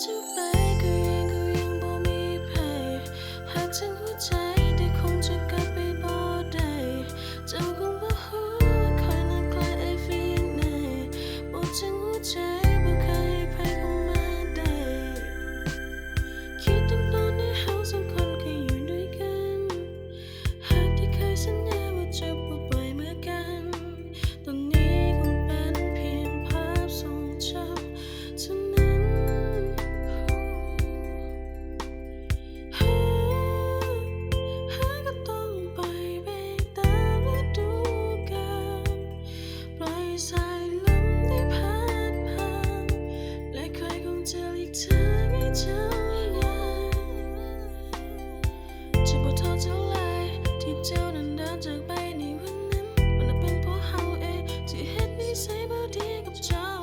จะไปก็ยังบ่มีไผหากถึงหัวใจแต่คงจะกลับไปบ่ได้เจ้าคงบ่ฮู้ว่าคอยนั้นใกล้ไอ้ฟีไหนบ่ถึงหัวใจบ่เคยให้ไผเข้ามาได้คิดถึงตอนที่เฮาสองคนเคยอยู่ด้วยกันหากที่เคยสัญญาว่าจะบ่ปล่อยมือกันตอนนี้คงเป็นเพียงภาพทรงจำเท่านั้น ก็ต้องปล่อยไปตามฤดูกาลปล่อยสายลมได้พัดผ่านและใครคงจะหลีกทางให้เจ้าจะบ่ท้อเท่าไรที่เจ้านั้นเดินจากไปในวันนั้นมันเป็นเพราะเฮาเองที่เฮ็ดนิสัยบ่ดีกับเจ้า